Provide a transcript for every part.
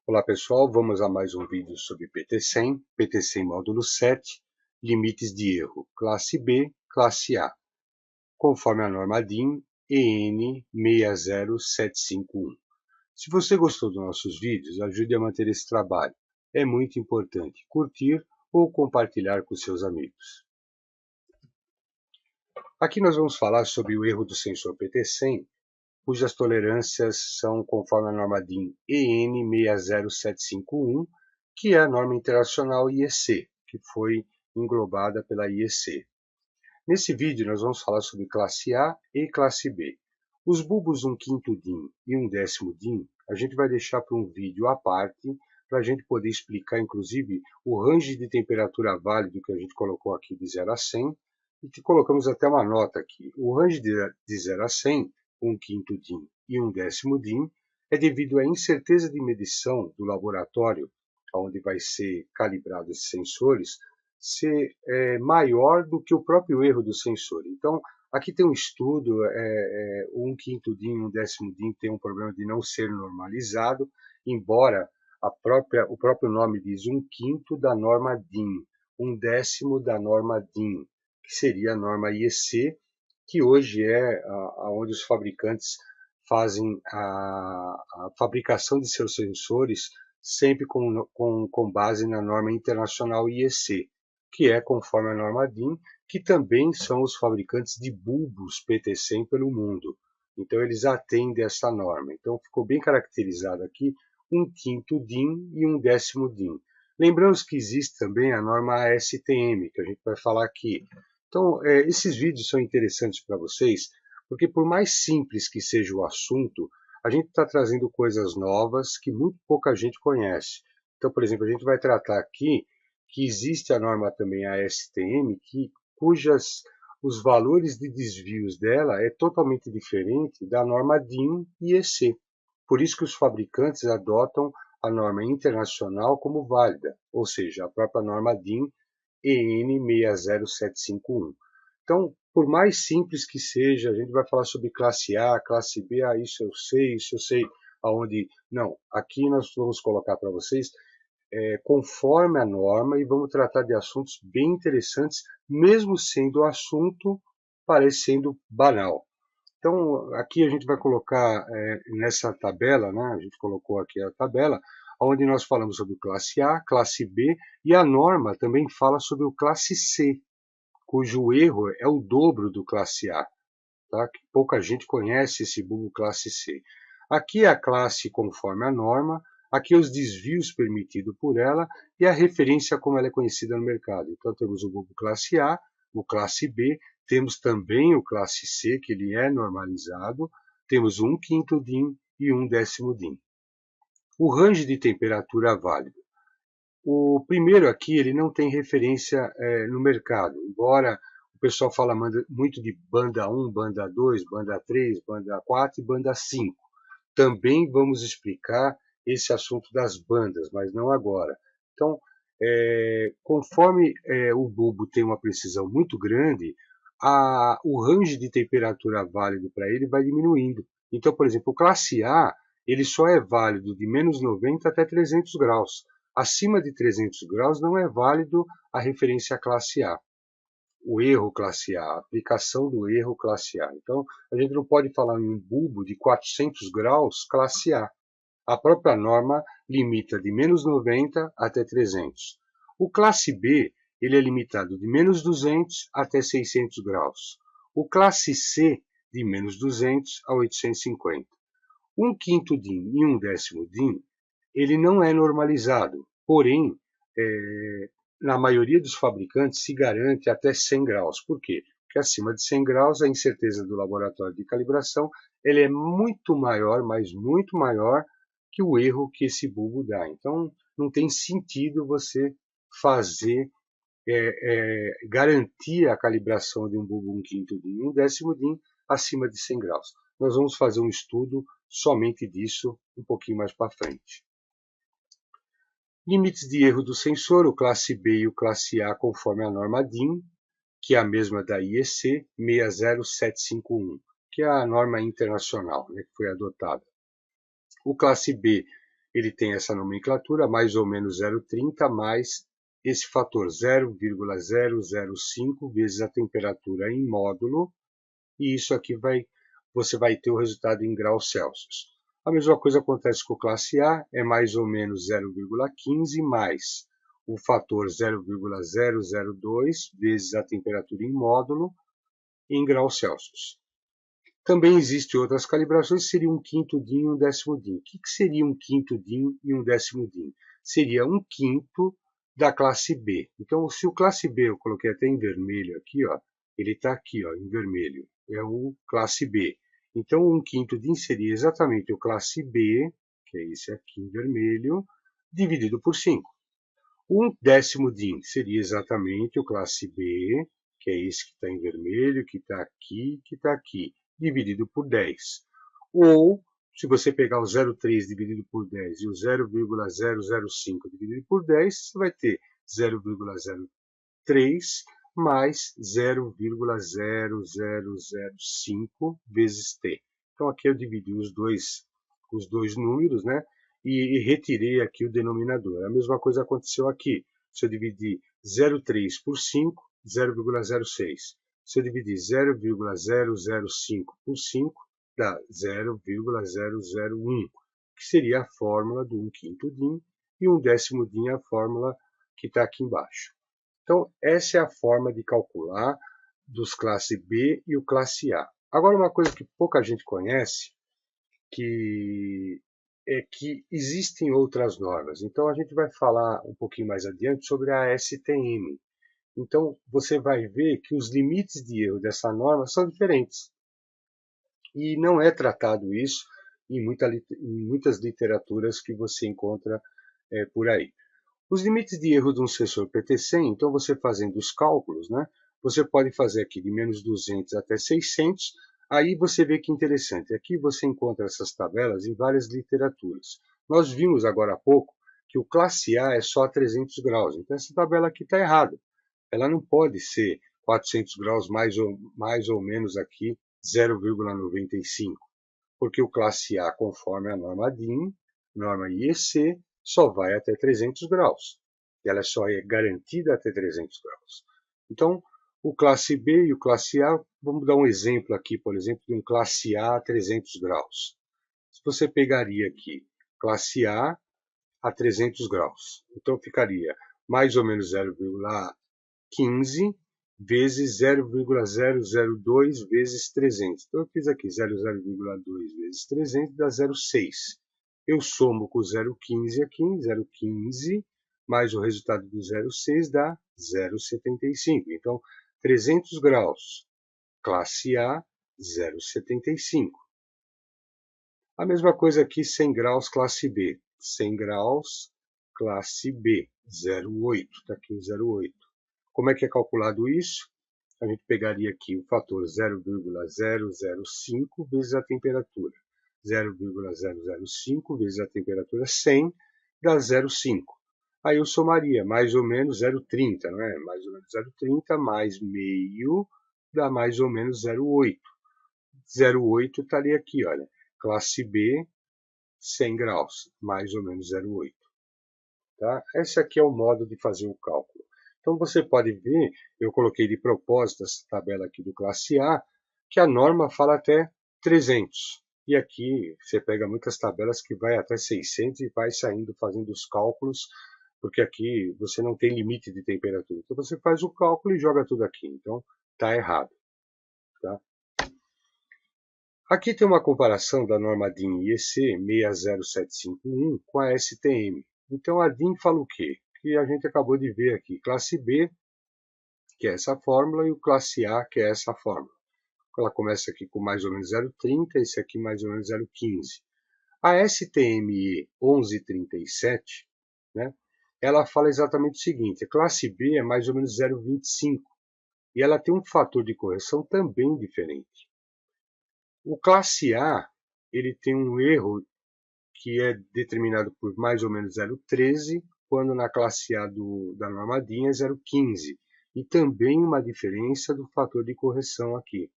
Olá pessoal, vamos a mais um vídeo sobre PT100, PT100 módulo 7, limites de erro, classe B, classe A, conforme a norma DIN EN 60751. Se você gostou dos nossos vídeos, ajude a manter esse trabalho. É muito importante curtir ou compartilhar com seus amigos. Aqui nós vamos falar sobre o erro do sensor PT100, cujas tolerâncias são conforme a norma DIN EN 60751, que é a norma internacional IEC, que foi englobada pela IEC. Nesse vídeo nós vamos falar sobre classe A e classe B. Os bulbos 1/5 DIN e 1/10 DIN, a gente vai deixar para um vídeo à parte, para a gente poder explicar inclusive o range de temperatura válido que a gente colocou aqui de 0 a 100, e que colocamos até uma nota aqui. O range de 0 a 100, 1/5 DIN e 1/10 DIN, é devido à incerteza de medição do laboratório, onde vai ser calibrado esses sensores, ser maior do que o próprio erro do sensor. Então, aqui tem um estudo, o 1/5 DIN e 1/10 DIN tem um problema de não ser normalizado, embora o próprio nome diz 1/5 da norma DIN, 1/10 da norma DIN, que seria a norma IEC, que hoje é onde os fabricantes fazem a fabricação de seus sensores sempre com base na norma internacional IEC, que é conforme a norma DIN, que também são os fabricantes de bulbos PT100 pelo mundo. Então eles atendem essa norma. Então ficou bem caracterizado aqui 1/5 DIN e 1/10 DIN. Lembramos que existe também a norma ASTM, que a gente vai falar aqui. Então, esses vídeos são interessantes para vocês, porque por mais simples que seja o assunto, a gente está trazendo coisas novas que muito pouca gente conhece. Então, por exemplo, a gente vai tratar aqui que existe a norma também ASTM, os valores de desvios dela é totalmente diferente da norma DIN e EC. Por isso que os fabricantes adotam a norma internacional como válida, ou seja, a própria norma DIN EN 60751. Então, por mais simples que seja, a gente vai falar sobre classe A, classe B, isso eu sei aonde. Não, aqui nós vamos colocar para vocês conforme a norma e vamos tratar de assuntos bem interessantes, mesmo sendo o assunto parecendo banal. Então, aqui a gente vai colocar nessa tabela, né, a gente colocou aqui a tabela, onde nós falamos sobre classe A, classe B, e a norma também fala sobre o classe C, cujo erro é o dobro do classe A, tá? Que pouca gente conhece esse bulbo classe C. Aqui é a classe conforme a norma, aqui os desvios permitidos por ela e a referência como ela é conhecida no mercado. Então temos o bulbo classe A, o classe B, temos também o classe C, que ele é normalizado, temos 1/5 DIN e 1/10 DIN. O range de temperatura válido. O primeiro aqui ele não tem referência no mercado, embora o pessoal fala muito de banda 1, banda 2, banda 3, banda 4 e banda 5. Também vamos explicar esse assunto das bandas, mas não agora. Então, conforme o bulbo tem uma precisão muito grande, o range de temperatura válido para ele vai diminuindo. Então, por exemplo, o classe A ele só é válido de menos 90 até 300 graus. Acima de 300 graus não é válido a referência à classe A. O erro classe A, a aplicação do erro classe A. Então, a gente não pode falar em um bulbo de 400 graus classe A. A própria norma limita de menos 90 até 300. O classe B ele é limitado de menos 200 até 600 graus. O classe C de menos 200 a 850. 1/5 DIN e 1/10 DIN ele não é normalizado, porém, na maioria dos fabricantes se garante até 100 graus. Por quê? Porque acima de 100 graus a incerteza do laboratório de calibração ele é muito maior, mas muito maior que o erro que esse bulbo dá. Então, não tem sentido você fazer, garantir a calibração de um bulbo 1/5 DIN e 1/10 DIN acima de 100 graus. Nós vamos fazer um estudo somente disso um pouquinho mais para frente. Limites de erro do sensor, o classe B e o classe A conforme a norma DIN, que é a mesma da IEC 60751, que é a norma internacional, né, que foi adotada. O classe B ele tem essa nomenclatura, mais ou menos 0,30 mais esse fator 0,005 vezes a temperatura em módulo, e isso aqui você vai ter o resultado em graus Celsius. A mesma coisa acontece com classe A, é mais ou menos 0,15 mais o fator 0,002 vezes a temperatura em módulo em graus Celsius. Também existem outras calibrações, seria um quinto DIN e um décimo DIN. O que seria um quinto DIN e um décimo DIN? Seria um quinto da classe B. Então, se o classe B, eu coloquei até em vermelho aqui, ó, ele está aqui, ó, em vermelho, é o classe B. Então, um quinto DIN seria exatamente o classe B, que é esse aqui em vermelho, dividido por 5. Um décimo DIN seria exatamente o classe B, que é esse que está em vermelho, que está aqui, dividido por 10. Ou, se você pegar o 0,3 dividido por 10 e o 0,005 dividido por 10, você vai ter 0,03 mais 0,0005 vezes t. Então, aqui eu dividi os dois números, né? E retirei aqui o denominador. A mesma coisa aconteceu aqui. Se eu dividir 0,3 por 5, 0,06. Se eu dividir 0,005 por 5, dá 0,001, que seria a fórmula do 1/5 DIN, e 1/10 DIN é a fórmula que está aqui embaixo. Então, essa é a forma de calcular dos classe B e o classe A. Agora, uma coisa que pouca gente conhece, é que existem outras normas. Então, a gente vai falar um pouquinho mais adiante sobre a STM. Então, você vai ver que os limites de erro dessa norma são diferentes. E não é tratado isso em muitas literaturas que você encontra por aí. Os limites de erro de um sensor PT100, então você fazendo os cálculos, né, você pode fazer aqui de menos 200 até 600, aí você vê que interessante. Aqui você encontra essas tabelas em várias literaturas. Nós vimos agora há pouco que o classe A é só 300 graus, então essa tabela aqui está errada. Ela não pode ser 400 graus mais ou menos aqui 0,95, porque o classe A, conforme a norma DIN, norma IEC, só vai até 300 graus. E ela só é garantida até 300 graus. Então, o classe B e o classe A, vamos dar um exemplo aqui, por exemplo, de um classe A a 300 graus. Se você pegaria aqui classe A a 300 graus, então ficaria mais ou menos 0,15 vezes 0,002 vezes 300. Então, eu fiz aqui 0,02 vezes 300 dá 0,6. Eu somo com o 0,15 aqui, 0,15 mais o resultado do 0,6 dá 0,75. Então, 300 graus, classe A, 0,75. A mesma coisa aqui, 100 graus, classe B. 100 graus, classe B, 0,8. Está aqui o 0,8. Como é que é calculado isso? A gente pegaria aqui o fator 0,005 vezes a temperatura. 0,005 vezes a temperatura 100 dá 0,5. Aí eu somaria mais ou menos 0,30, não é? Mais ou menos 0,30 mais meio dá mais ou menos 0,8. 0,8 estaria aqui, olha. Classe B, 100 graus, mais ou menos 0,8. Tá? Esse aqui é o modo de fazer o cálculo. Então você pode ver, eu coloquei de propósito essa tabela aqui do classe A, que a norma fala até 300. E aqui você pega muitas tabelas que vai até 600 e vai saindo fazendo os cálculos, porque aqui você não tem limite de temperatura. Então você faz o cálculo e joga tudo aqui. Então está errado. Tá? Aqui tem uma comparação da norma DIN IEC 60751 com a STM. Então a DIN fala o quê? Que a gente acabou de ver aqui, classe B, que é essa fórmula, e o classe A, que é essa fórmula. Ela começa aqui com mais ou menos 0,30, esse aqui mais ou menos 0,15. A STME 1137, né, ela fala exatamente o seguinte, a classe B é mais ou menos 0,25, e ela tem um fator de correção também diferente. O classe A, ele tem um erro que é determinado por mais ou menos 0,13, quando na classe A da norma DIN é 0,15. E também uma diferença do fator de correção aqui.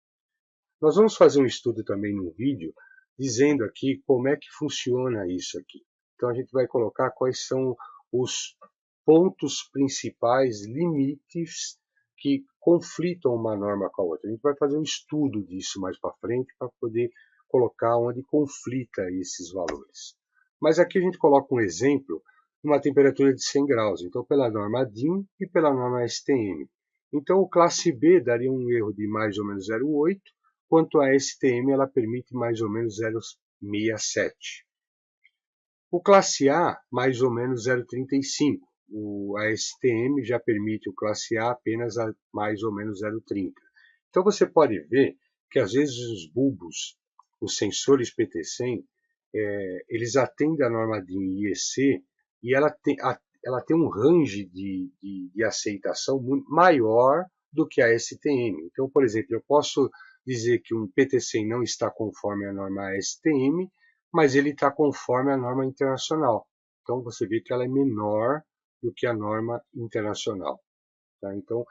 Nós vamos fazer um estudo também no vídeo, dizendo aqui como é que funciona isso aqui. Então a gente vai colocar quais são os pontos principais, limites que conflitam uma norma com a outra. A gente vai fazer um estudo disso mais para frente para poder colocar onde conflita esses valores. Mas aqui a gente coloca um exemplo numa temperatura de 100 graus, então pela norma DIN e pela norma STM. Então o classe B daria um erro de mais ou menos 0,8, quanto a STM ela permite mais ou menos 0,67. O classe A, mais ou menos 0,35. A STM já permite o classe A apenas a mais ou menos 0,30. Então você pode ver que às vezes os bulbos, os sensores PT100, eles atendem a norma DIN e EC e ela tem um range de aceitação muito maior do que a STM. Então, por exemplo, eu posso dizer que um PT100 não está conforme a norma STM, mas ele está conforme a norma internacional. Então, você vê que ela é menor do que a norma internacional. Tá? Então,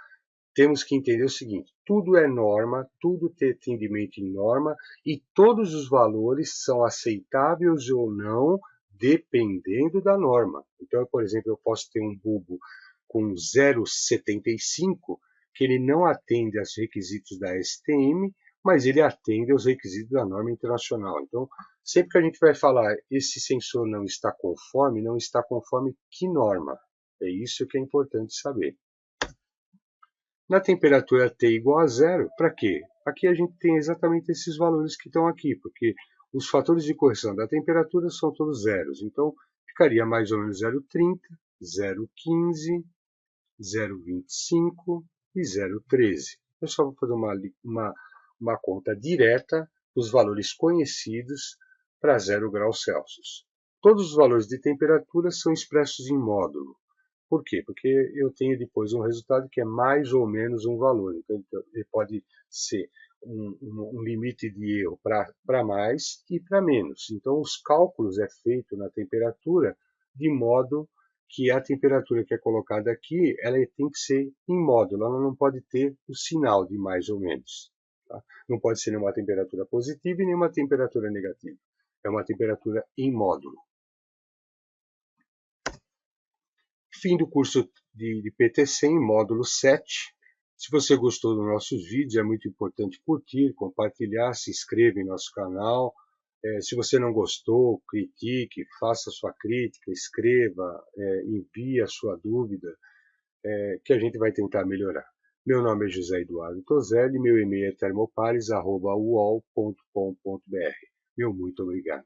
temos que entender o seguinte: tudo é norma, tudo tem atendimento em norma e todos os valores são aceitáveis ou não, dependendo da norma. Então, por exemplo, eu posso ter um bulbo com 0,75, que ele não atende aos requisitos da STM, mas ele atende aos requisitos da norma internacional. Então, sempre que a gente vai falar esse sensor não está conforme que norma? É isso que é importante saber. Na temperatura T igual a zero, para quê? Aqui a gente tem exatamente esses valores que estão aqui, porque os fatores de correção da temperatura são todos zeros. Então, ficaria mais ou menos 0,30, 0,15, 0,25 e 0,13. Eu só vou fazer uma conta direta dos valores conhecidos para 0 graus Celsius. Todos os valores de temperatura são expressos em módulo. Por quê? Porque eu tenho depois um resultado que é mais ou menos um valor. Então, ele pode ser um limite de erro para mais e para menos. Então, os cálculos é feito na temperatura de modo que a temperatura que é colocada aqui, ela tem que ser em módulo, ela não pode ter o sinal de mais ou menos. Tá? Não pode ser nenhuma temperatura positiva e nenhuma temperatura negativa. É uma temperatura em módulo. Fim do curso de PT100, módulo 7. Se você gostou dos nossos vídeos, é muito importante curtir, compartilhar, se inscreva em nosso canal. Se você não gostou, critique, faça sua crítica, escreva, envie a sua dúvida, que a gente vai tentar melhorar. Meu nome é José Eduardo Tozelli, meu e-mail é termopares@uol.com.br. Meu muito obrigado.